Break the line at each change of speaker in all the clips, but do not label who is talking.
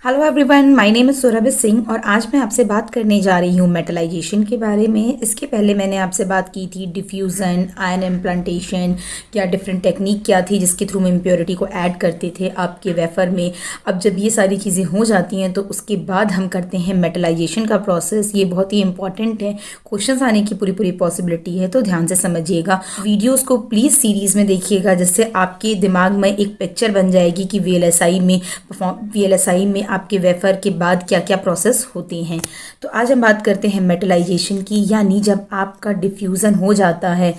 Hello everyone, my name is Surabhi Singh और आज मैं आपसे बात करने जा रही हूँ मेटलाइजेशन के बारे में। इसके पहले मैंने आपसे बात की थी डिफ्यूज़न, आयन इम्प्लांटेशन, क्या डिफरेंट टेक्निक क्या थी जिसके थ्रू हम इम्प्योरिटी को ऐड करते थे आपके वेफ़र में। अब जब ये सारी चीज़ें हो जाती हैं तो उसके बाद हम करते हैं मेटलाइजेशन का प्रोसेस। ये बहुत ही इंपॉर्टेंट है, क्वेश्चन आने की पूरी पूरी पॉसिबिलिटी है, तो ध्यान से समझिएगा। वीडियोज़ को प्लीज़ सीरीज़ में देखिएगा जिससे आपके दिमाग में एक पिक्चर बन जाएगी कि वीएलएसआई में आपके वेफर के बाद क्या क्या प्रोसेस होते हैं। तो आज हम बात करते हैं मेटलाइजेशन की, यानी जब आपका डिफ्यूज़न हो जाता है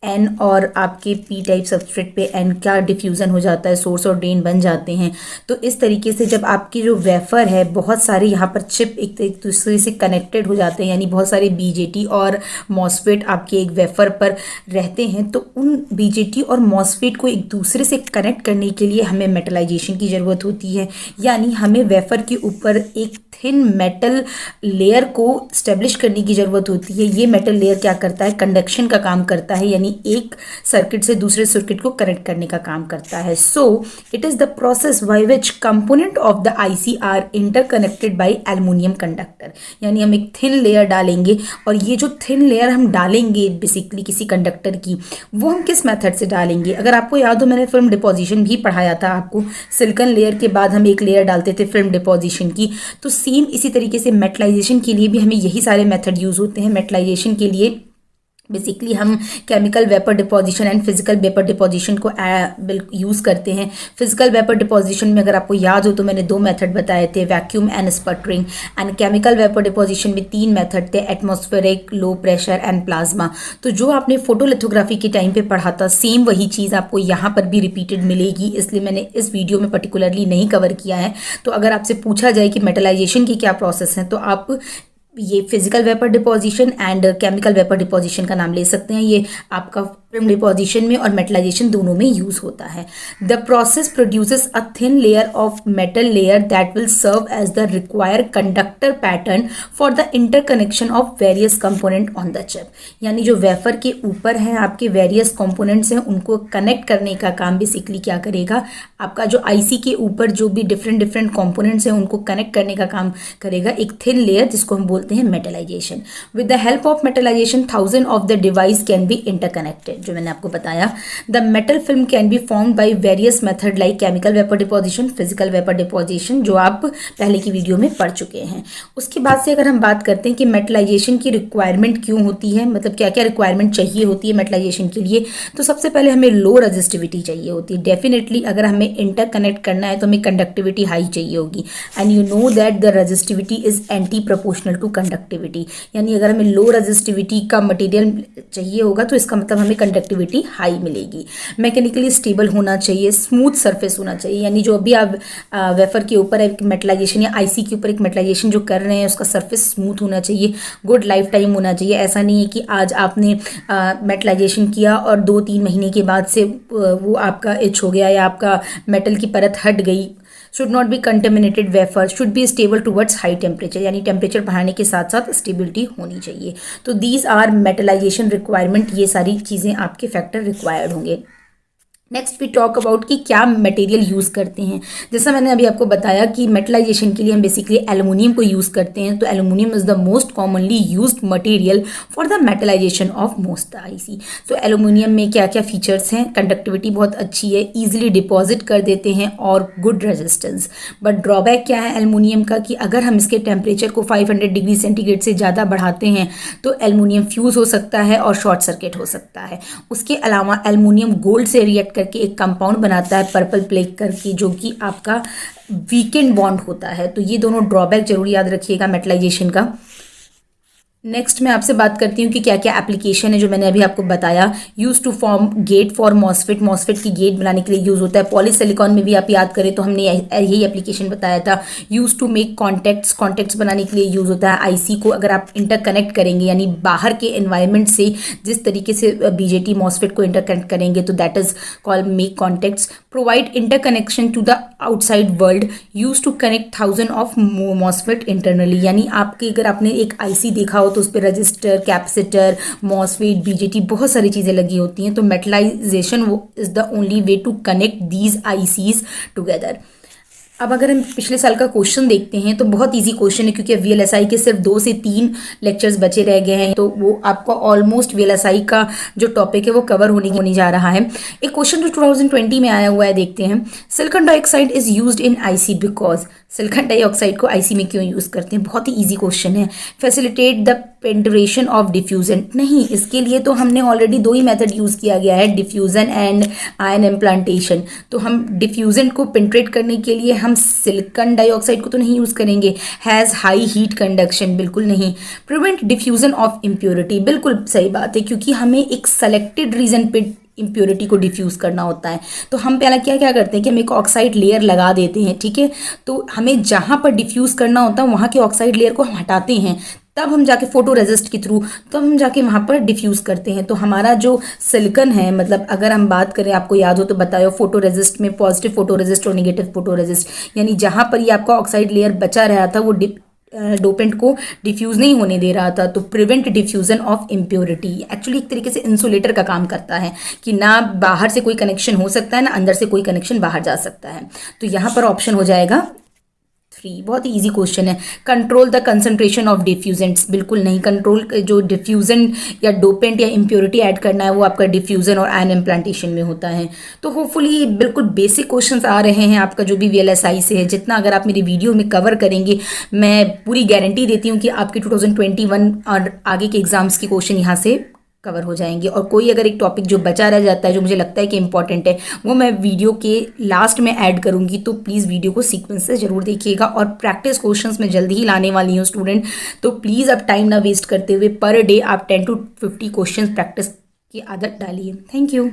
एन और आपके पी टाइप सबस्ट्रेट पे एन का डिफ्यूज़न हो जाता है, सोर्स और ड्रेन बन जाते हैं। तो इस तरीके से जब आपकी जो वेफर है बहुत सारे यहाँ पर चिप एक दूसरे से कनेक्टेड हो जाते हैं, यानी बहुत सारे बीजेटी और मॉसफेट आपके एक वेफर पर रहते हैं, तो उन बीजेटी और मॉसफेट को एक दूसरे से कनेक्ट करने के लिए हमें मेटलाइजेशन की ज़रूरत होती है। यानी हमें वेफर के ऊपर एक थिन मेटल लेयर को स्टेब्लिश करने की ज़रूरत होती है। ये मेटल लेयर क्या करता है, कंडक्शन का काम करता है, यानी एक सर्किट से दूसरे सर्किट को कनेक्ट करने का काम करता है। So it is the process by which component of the IC are interconnected by aluminium conductor. यानी हम एक थिन लेयर डालेंगे और ये जो थिन लेयर हम डालेंगे बेसिकली किसी कंडक्टर की, वो हम किस मेथड से डालेंगे। अगर आपको याद हो, मैंने फिल्म डिपोजिशन भी पढ़ाया था आपको। सिलिकॉन लेयर के बाद हम एक लेयर डालते थे फिल्म डिपोजिशन की। तो सेम इसी तरीके से मेटलाइजेशन के लिए भी हमें यही सारे मेथड यूज़ होते हैं। मेटलाइजेशन के लिए बेसिकली हम chemical vapour deposition and physical vapour deposition को यूज़ करते हैं। फिजिकल वेपर डिपोजिशन में अगर आपको याद हो तो मैंने दो मेथड बताए थे, vacuum and sputtering. And chemical vapour deposition में तीन मेथड थे, atmospheric, low pressure and plasma. तो जो आपने फोटोलिथोग्राफी के टाइम पे पढ़ा था, सेम वही चीज़ आपको यहाँ पर भी रिपीटेड मिलेगी, इसलिए मैंने इस वीडियो में पर्टिकुलरली नहीं कवर किया है। तो अगर आपसे पूछा जाए कि मेटलाइजेशन की क्या प्रोसेस है, तो आप ये physical vapour deposition and chemical vapour deposition का नाम ले सकते हैं। ये आपका फिल्म डिपोजिशन में और मेटलाइजेशन दोनों में यूज होता है। The process produces a thin layer of metal layer that will serve as the required conductor pattern for the interconnection of various component on the chip. यानी जो वेफर के ऊपर हैं आपके वेरियस कंपोनेंट्स हैं, उनको कनेक्ट करने का काम बेसिकली क्या करेगा, आपका जो आईसी के ऊपर जो भी डिफरेंट डिफरेंट कंपोनेंट्स हैं उनको कनेक्ट करने का काम करेगा एक थिन लेयर, जिसको हम बोलते हैं metallisation. With the help of metallisation thousand of the device can be interconnected. जो मैंने आपको बताया, the metal film can be formed by various method like chemical vapour deposition, physical vapour deposition, जो आप पहले की वीडियो में पढ़ चुके हैं। उसके बाद से अगर हम बात करते हैं कि मेटलाइजेशन की रिक्वायरमेंट क्यों होती है, मतलब क्या क्या रिक्वायरमेंट चाहिए होती है मेटलाइजेशन के लिए, तो सबसे पहले हमें लो रजिस्टिविटी चाहिए होती है। डेफिनेटली अगर हमें इंटरकनेक्ट करना है तो हमें कंडक्टिविटी हाई चाहिए होगी, and you know that the resistivity is anti proportional to conductivity. यानी अगर हमें लो रजिस्टिविटी का मटेरियल चाहिए होगा तो इसका मतलब हमें कंडक्टिविटी हाई मिलेगी। मैकेनिकली स्टेबल होना चाहिए, स्मूथ सरफेस होना चाहिए, यानी जो अभी आप वेफर के ऊपर एक मेटलाइजेशन या आईसी के ऊपर एक मेटलाइजेशन जो कर रहे हैं उसका सरफेस स्मूथ होना चाहिए, गुड लाइफ टाइम होना चाहिए। ऐसा नहीं है कि आज आपने मेटलाइजेशन किया और 2-3 महीने के बाद से वो आपका इच हो गया या आपका मेटल की परत हट गई। Should not be contaminated wafer, should be stable towards high temperature, यानी टेम्परेचर बढ़ाने के साथ साथ स्टेबिलिटी होनी चाहिए। तो दीज आर मेटलाइजेशन रिक्वायरमेंट, ये सारी चीज़ें आपके फैक्टर रिक्वायर्ड होंगे। नेक्स्ट वी टॉक अबाउट कि क्या मटेरियल यूज़ करते हैं। जैसा मैंने अभी आपको बताया कि मेटलाइजेशन के लिए हम बेसिकली एल्युमिनियम को यूज़ करते हैं। तो aluminium is the most commonly used material for the metallisation of most IC. तो एल्युमिनियम में क्या क्या फीचर्स हैं, कंडक्टिविटी बहुत अच्छी है, ईजिली डिपॉजिट कर देते हैं और गुड रेजिस्टेंस। बट ड्रॉबैक क्या है एल्युमिनियम का कि अगर हम इसके टेम्परेचर को 500 डिग्री सेंटीग्रेड से ज़्यादा बढ़ाते हैं तो एल्युमिनियम फ्यूज़ हो सकता है और शॉर्ट सर्किट हो सकता है। उसके अलावा एल्युमिनियम गोल्ड से रिएक्ट करके एक कंपाउंड बनाता है पर्पल प्लेग करके, जो कि आपका वीकेंड बॉन्ड होता है। तो ये दोनों ड्रॉबैक जरूर याद रखिएगा मेटलाइजेशन का। नेक्स्ट मैं आपसे बात करती हूँ कि क्या क्या एप्लीकेशन है जो मैंने अभी आपको बताया। Use to form gate for MOSFET, MOSFET की गेट बनाने के लिए यूज होता है। पॉलीसिलिकॉन में भी आप याद करें तो हमने यही एप्लीकेशन बताया था। Use to make contacts, contacts बनाने के लिए यूज होता है। आईसी को अगर आप इंटरकनेक्ट करेंगे, यानी बाहर के एनवायरनमेंट से जिस तरीके से बीजेटी मॉसफेट को इंटरकनेक्ट करेंगे, तो that is called make contacts. Provide interconnection to the outside world, use to connect thousand of MOSFET internally. यानी आपके अगर आपने एक आईसी देखा हो तो उस पर रजिस्टर, कैपेसिटर, मॉसफेट, बीजेटी, बहुत सारी चीज़ें लगी होती हैं। तो metallisation is the only way to connect these ICs together. अब अगर हम पिछले साल का क्वेश्चन देखते हैं तो बहुत इजी क्वेश्चन है, क्योंकि वीएलएसआई के सिर्फ 2 से 3 लेक्चर्स बचे रह गए हैं, तो वो आपको ऑलमोस्ट वीएलएसआई का जो टॉपिक है वो कवर होने जा रहा है। एक क्वेश्चन जो 2020 में आया हुआ है, देखते हैं। Silicon dioxide is used in IC because, silicon dioxide को आईसी में क्यों यूज़ करते हैं? बहुत ही इजी क्वेश्चन है। Facilitate the penetration of diffusion, नहीं, इसके लिए तो हमने ऑलरेडी 2 ही मेथड यूज़ किया गया है, डिफ्यूजन एंड आयन इम्प्लांटेशन। तो हम डिफ्यूजन को पेंट्रेट करने के लिए हम सिलिकॉन डाइऑक्साइड को तो नहीं यूज़ करेंगे। हैज़ हाई हीट कंडक्शन, बिल्कुल नहीं। प्रिवेंट डिफ्यूजन ऑफ इम्प्योरिटी, बिल्कुल सही बात है, क्योंकि हमें एक सेलेक्टेड रीजन पे इम्प्योरिटी को डिफ्यूज़ करना होता है। तो हम पहला क्या क्या करते हैं कि हम एक ऑक्साइड लेयर लगा देते हैं, ठीक है। तो हमें जहाँ पर डिफ्यूज़ करना होता है वहाँ के ऑक्साइड लेयर को हम हटाते हैं, तब हम जाके फोटो रेजिस्ट के थ्रू तब हम जाके वहाँ पर डिफ्यूज़ करते हैं। तो हमारा जो सिलिकॉन है, मतलब अगर हम बात करें, आपको याद हो तो बताओ, फोटो रेजिस्ट में पॉजिटिव फोटो रेजिस्ट और नेगेटिव फोटो रेजिस्ट, यानी जहाँ पर ये आपका ऑक्साइड लेयर बचा रहा था वो डोपेंट को डिफ्यूज़ नहीं होने दे रहा था। तो prevent diffusion of impurity actually एक तरीके से इंसुलेटर का काम करता है, कि ना बाहर से कोई कनेक्शन हो सकता है, ना अंदर से कोई कनेक्शन बाहर जा सकता है। तो यहाँ पर ऑप्शन हो जाएगा 3। बहुत ही इजी क्वेश्चन है। कंट्रोल द कंसंट्रेशन ऑफ डिफ्यूजेंट्स, बिल्कुल नहीं। कंट्रोल जो डिफ्यूजन या डोपेंट या इम्प्योरिटी ऐड करना है वो आपका डिफ्यूजन और आयन इम्प्लांटेशन में होता है। तो होपफुली बिल्कुल बेसिक क्वेश्चंस आ रहे हैं आपका जो भी वीएलएसआई से है। जितना अगर आप मेरी वीडियो में कवर करेंगे, मैं पूरी गारंटी देती हूँ कि आपके 2021 और आगे के एग्जाम्स के क्वेश्चन यहाँ से कवर हो जाएंगे। और कोई अगर एक टॉपिक जो बचा रह जाता है, जो मुझे लगता है कि इंपॉर्टेंट है, वो मैं वीडियो के लास्ट में ऐड करूंगी। तो प्लीज़ वीडियो को सीक्वेंस से जरूर देखिएगा। और प्रैक्टिस क्वेश्चंस मैं जल्दी ही लाने वाली हूँ स्टूडेंट, तो प्लीज़ अब टाइम ना वेस्ट करते हुए पर डे आप 10 to 50 क्वेश्चंस प्रैक्टिस की आदत डालिए। Thank you.